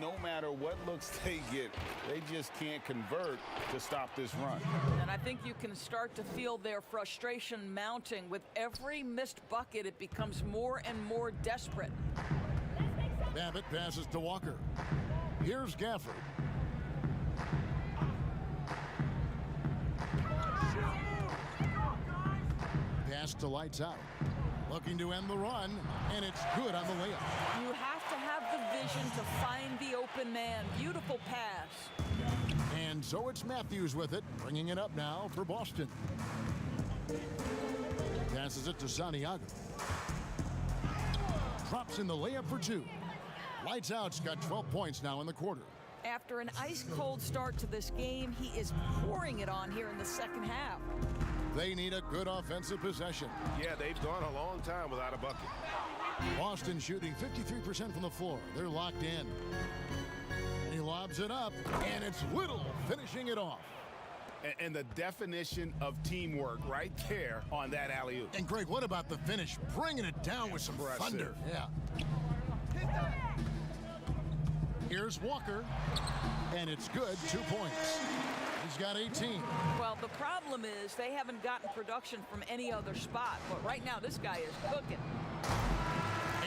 No matter what looks they get, they just can't convert to stop this run. And I think you can start to feel their frustration mounting. With every missed bucket, it becomes more and more desperate. Babbitt passes to Walker. Here's Gafford. Pass to Lights Out. Looking to end the run, and it's good on the layup. You have to have the vision to find the open man. Beautiful pass. And so it's Matthews with it, bringing it up now for Boston. Passes it to Santiago. Drops in the layup for 2. Lights Out's got 12 points now in the quarter. After an ice-cold start to this game, he is pouring it on here in the second half. They need a good offensive possession. Yeah, they've gone a long time without a bucket. Boston shooting 53% from the floor. They're locked in. And he lobs it up, and it's Little finishing it off. And the definition of teamwork right there on that alley-oop. And Greg, what about the finish? Bringing it down with some Impressive. thunder. Yeah. Here's Walker, and it's good. 2 points. He's got 18. Well, the problem is they haven't gotten production from any other spot, but right now this guy is cooking.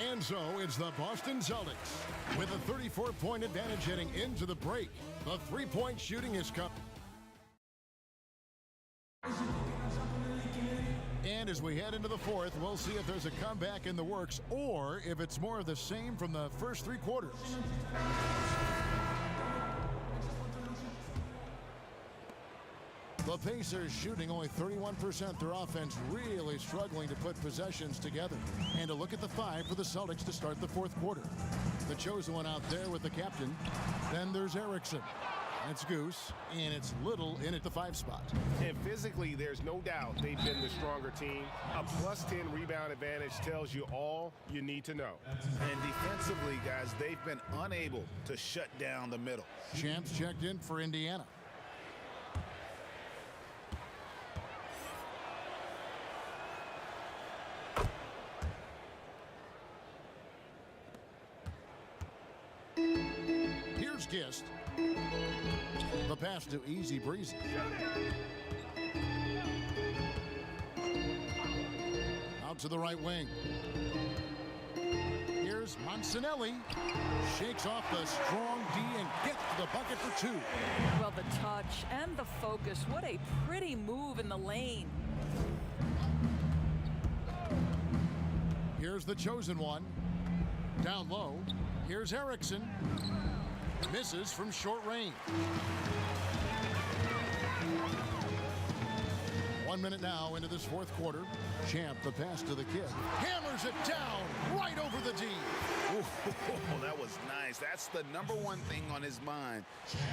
And so it's the Boston Celtics with a 34-point advantage heading into the break. The three-point shooting is cup. And as we head into the fourth, we'll see if there's a comeback in the works or if it's more of the same from the first 3 quarters. The Pacers shooting only 31%. Their offense really struggling to put possessions together. And a look at the 5 for the Celtics to start the fourth quarter. The chosen one out there with the captain. Then there's Erickson. It's Goose, and it's Little in at the 5 spot. And physically, there's no doubt they've been the stronger team. A +10 rebound advantage tells you all you need to know. And defensively, guys, they've been unable to shut down the middle. Champs checked in for Indiana. Here's Gist. The pass to Easy Breezy. Out to the right wing. Here's Monsanelli. Shakes off the strong D and gets the bucket for 2. Well, the touch and the focus. What a pretty move in the lane. Here's the chosen one. Down low. Here's Erickson. Misses from short range. 1 minute now into this fourth quarter. Champ, the pass to the kid. Hammers it down right over the D. Oh, that was nice. That's the number one thing on his mind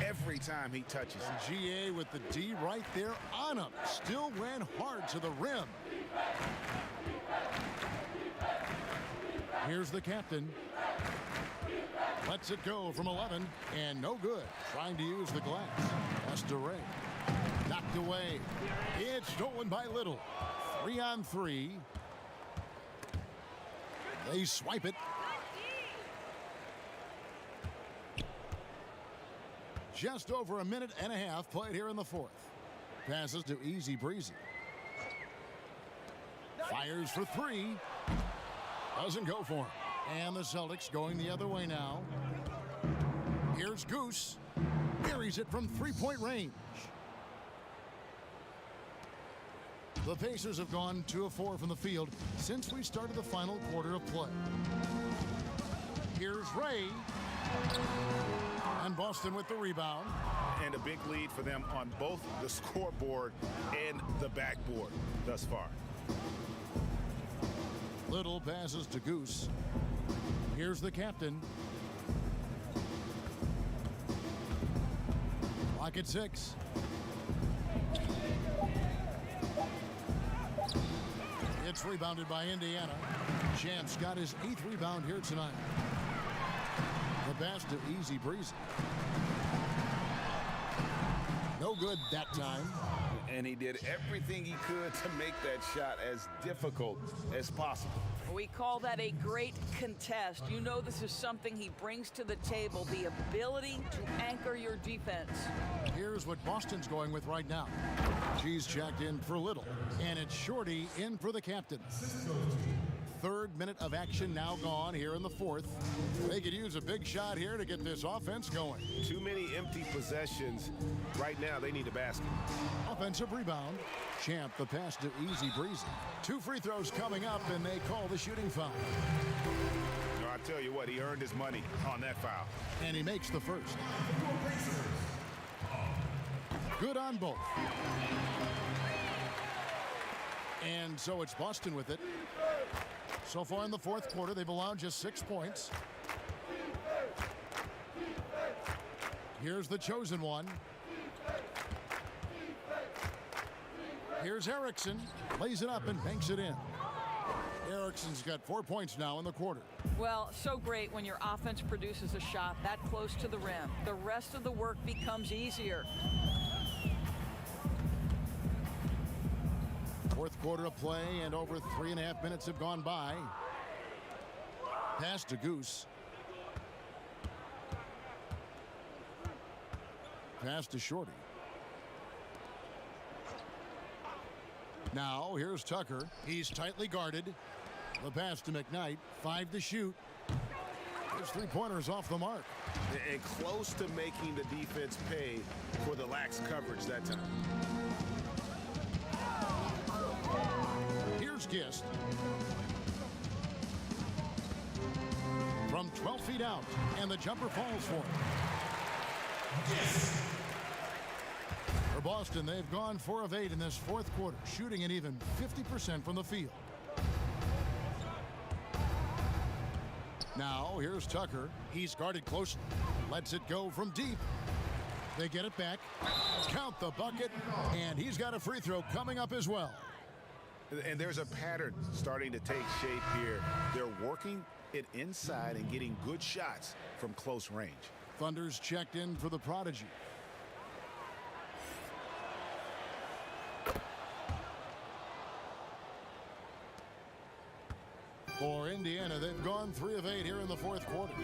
every time he touches it. GA with the D right there on him. Still went hard to the rim. Here's the captain. Lets it go from 11, and no good. Trying to use the glass. Pass to Ray. Knocked away. It's stolen by Little. 3 on 3. They swipe it. Just over a minute and a half played here in the fourth. Passes to Easy Breezy. Fires for 3. Doesn't go for him. And the Celtics going the other way now. Here's Goose. Buries it from three-point range. The Pacers have gone 2 of 4 from the field since we started the final quarter of play. Here's Ray. And Boston with the rebound. And a big lead for them on both the scoreboard and the backboard thus far. Little passes to Goose. Here's the captain. Clock at 6. It's rebounded by Indiana. Champ's got his 8th rebound here tonight. The pass to Easy Breezy. No good that time. And he did everything he could to make that shot as difficult as possible. We call that a great contest. You know this is something he brings to the table, the ability to anchor your defense. Here's what Boston's going with right now. She's checked in for Little, and it's Shorty in for the captain. 3rd minute of action now gone here in the fourth. They could use a big shot here to get this offense going. Too many empty possessions. Right now, they need a basket. Offensive rebound. Champ, the pass to Easy Breezy. 2 free throws coming up, and they call the shooting foul. No, I tell you what, he earned his money on that foul. And he makes the first. Good on both. And so it's Boston with it. So far in the fourth quarter, they've allowed just 6 points. Here's the chosen one. Here's Erickson. Lays it up and banks it in. Erickson's got 4 points now in the quarter. Well, so great when your offense produces a shot that close to the rim. The rest of the work becomes easier. Fourth quarter of play, and over 3.5 minutes have gone by. Pass to Goose. Pass to Shorty. Now, here's Tucker. He's tightly guarded. The pass to McKnight. 5 to shoot. His 3-pointers off the mark. And close to making the defense pay for the lax coverage that time. Here's Gist. From 12 feet out, and the jumper falls for him. For Boston, they've gone 4 of 8 in this fourth quarter, shooting an even 50% from the field. Now, here's Tucker. He's guarded closely. Lets it go from deep. They get it back. Count the bucket, and he's got a free throw coming up as well. And there's a pattern starting to take shape here. They're working it inside and getting good shots from close range. Thunder's checked in for the prodigy. For Indiana, they've gone 3 of 8 here in the fourth quarter.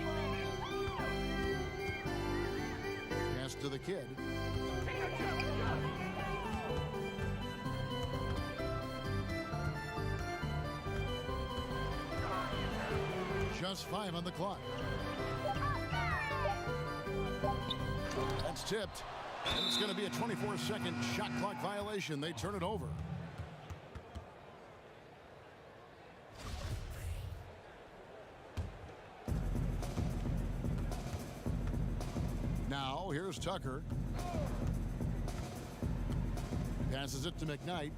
Pass to the kid. Just 5 on the clock. That's tipped. And it's going to be a 24-second shot clock violation. They turn it over. Now, here's Tucker. Passes it to McKnight.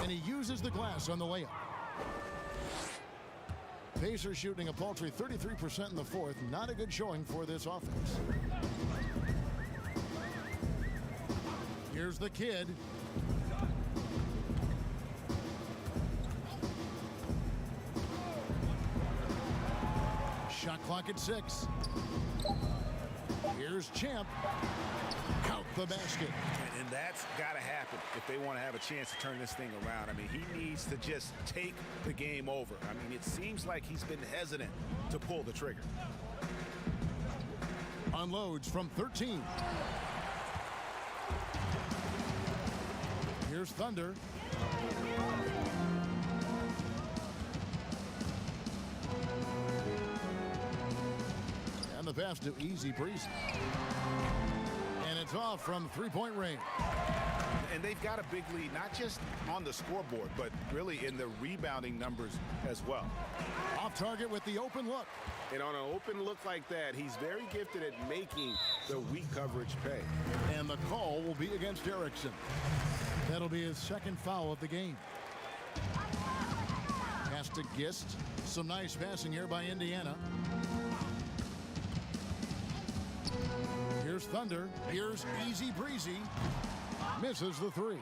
And he uses the glass on the layup. Pacers shooting a paltry 33% in the fourth. Not a good showing for this offense. Here's the kid. Shot clock at 6. Here's Champ. Count the basket. And that's got to happen if they want to have a chance to turn this thing around. I mean, he needs to just take the game over. I mean, it seems like he's been hesitant to pull the trigger. Unloads from 13. Here's Thunder. And the pass to Easy Breezy. And it's off from three-point range. And they've got a big lead, not just on the scoreboard, but really in the rebounding numbers as well. Off target with the open look. And on an open look like that, he's very gifted at making the weak coverage pay. And the call will be against Erickson. That'll be his second foul of the game. Pass to Gist. Some nice passing here by Indiana. Here's Thunder. Here's Easy Breezy. Misses the three.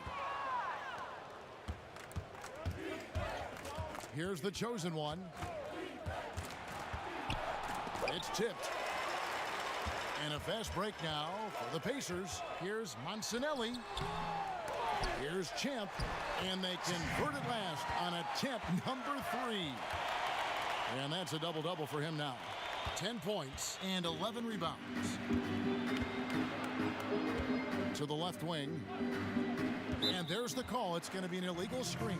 Here's the chosen one. It's tipped. And a fast break now for the Pacers. Here's Monsanelli. Here's Champ. And they convert it last on attempt number 3. And that's a double-double for him now. 10 points and 11 rebounds. To the left wing. And there's the call. It's going to be an illegal screen.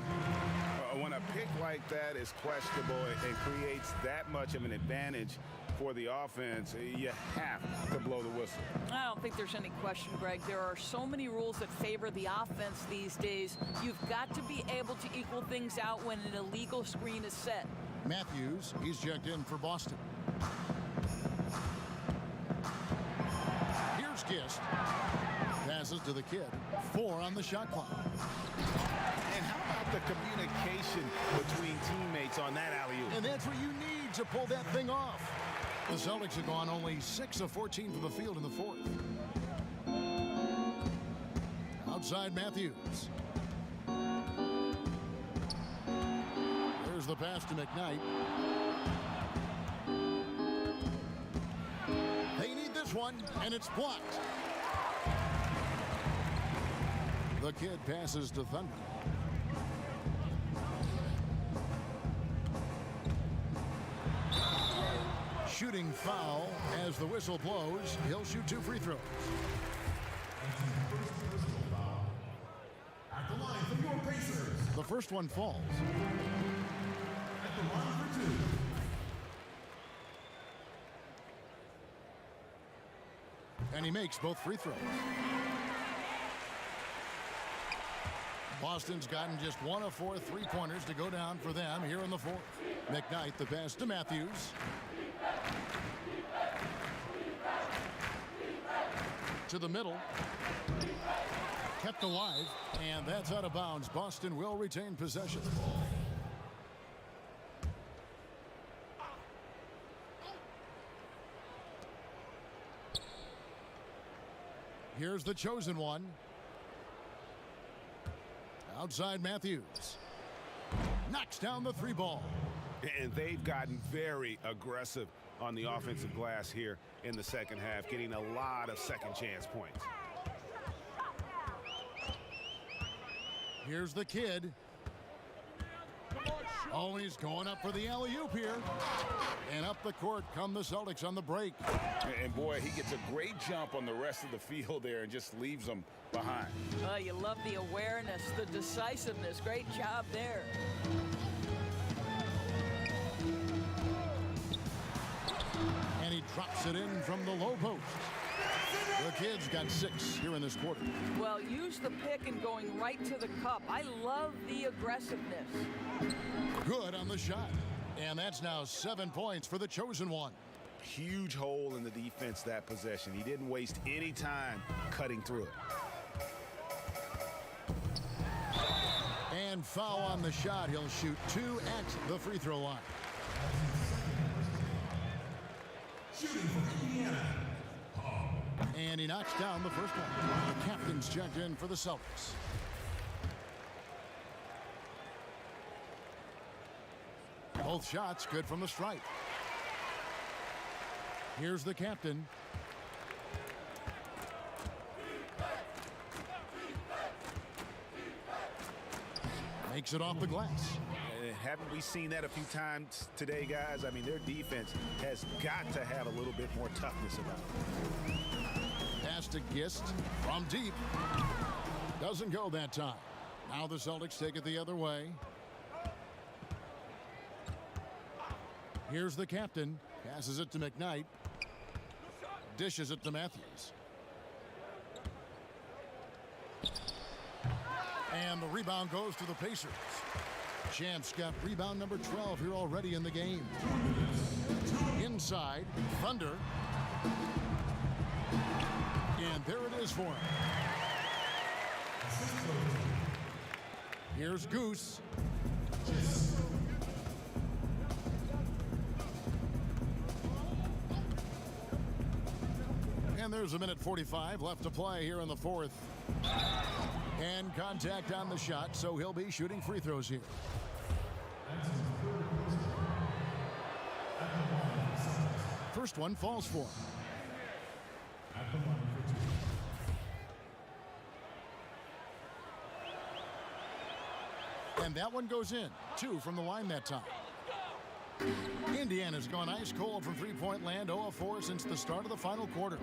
When a pick like that is questionable and creates that much of an advantage for the offense, you have to blow the whistle. I don't think there's any question, Greg. There are so many rules that favor the offense these days. You've got to be able to equal things out when an illegal screen is set. Matthews, he's checked in for Boston. Here's Gist. Passes to the kid. 4 on the shot clock. And how about the communication between teammates on that alley-oop? And that's what you need to pull that thing off. The Celtics have gone only 6 of 14 from the field in the fourth. Outside Matthews. There's the pass to McKnight. They need this one, and it's blocked. The kid passes to Thunder. Shooting foul as the whistle blows. He'll shoot 2 free throws. At the line for your Pacers. The first one falls. At the line for 2. And he makes both free throws. Boston's gotten just 1 of 4 three-pointers to go down for them here in the fourth. McKnight, the pass to Matthews. To the middle. Kept alive, and that's out of bounds. Boston will retain possession. Here's the chosen one. Outside Matthews. Knocks down the 3 ball. And they've gotten very aggressive on the offensive glass here in the second half, getting a lot of second chance points. Here's the kid. Oh, he's going up for the alley-oop here. And up the court come the Celtics on the break. And boy, he gets a great jump on the rest of the field there and just leaves them behind. You love the awareness, the decisiveness. Great job there. And he drops it in from the low post. The kid's got 6 here in this quarter. Well, use the pick and going right to the cup. I love the aggressiveness. Good on the shot. And that's now 7 points for the chosen one. Huge hole in the defense that possession. He didn't waste any time cutting through it. And foul on the shot. He'll shoot 2 at the free throw line. Shooting from Indiana. And he knocks down the first one. The captain's checked in for the Celtics. Both shots good from the stripe. Here's the captain. Makes it off the glass. Haven't we seen that a few times today, guys? I mean, their defense has got to have a little bit more toughness about it. Pass to Gist from deep. Doesn't go that time. Now the Celtics take it the other way. Here's the captain. Passes it to McKnight. Dishes it to Matthews. And the rebound goes to the Pacers. Champs got rebound number 12 here already in the game. Inside, Thunder. And there it is for him. Here's Goose. And there's a minute 45 left to play here in the fourth. And contact on the shot, so he'll be shooting free throws here. First one falls for him. And that one goes in. 2 from the line that time. Indiana's gone ice cold from three-point land, 0 of 4 since the start of the final quarter.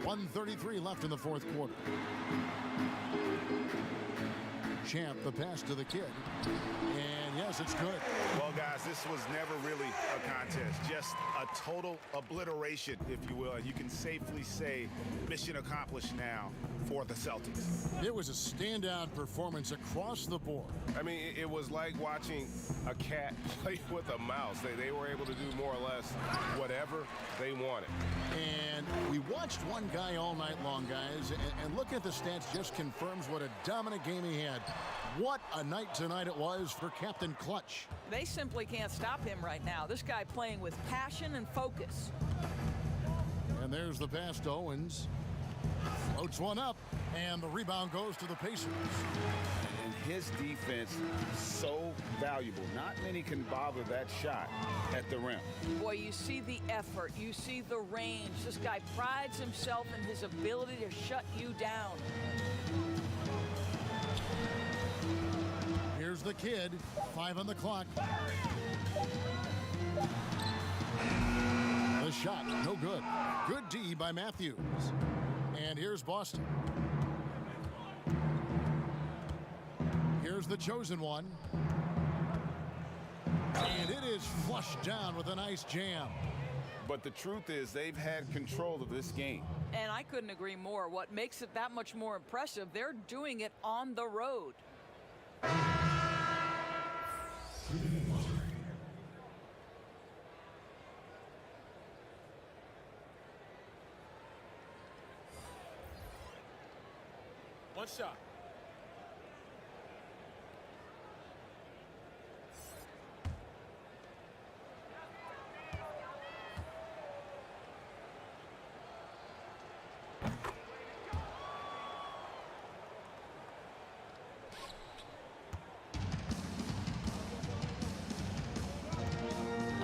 1:33 left in the fourth quarter. Champ, the pass to the kid. And yes, it's good. Well, guys, this was never really a contest. Just a total obliteration, if you will. And you can safely say mission accomplished now for the Celtics. It was a standout performance across the board. I mean, it was like watching a cat play with a mouse. They were able to do more or less whatever they wanted. And we watched one guy all night long, guys, and looking at the stats just confirms what a dominant game he had. What a night tonight it was for Captain Clutch. They simply can't stop him right now. This guy playing with passion and focus. And there's the pass to Owens. Floats one up, and the rebound goes to the Pacers. And his defense so valuable. Not many can bother that shot at the rim. Boy, you see the effort. You see the range. This guy prides himself in his ability to shut you down. Here's the kid. 5 on the clock. The shot, no good. Good D by Matthews. And here's Boston. Here's the chosen one. And it is flushed down with a nice jam. But the truth is, they've had control of this game. And I couldn't agree more. What makes it that much more impressive, they're doing it on the road. One shot.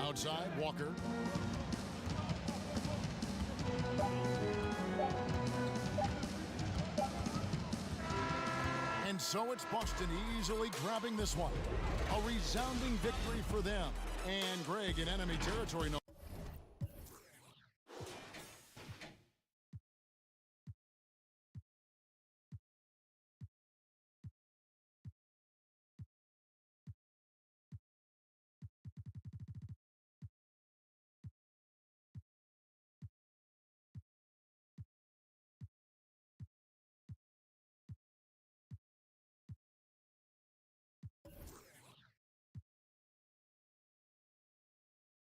Outside, Walker. And so it's Boston easily grabbing this one. A resounding victory for them. And Greg in enemy territory, no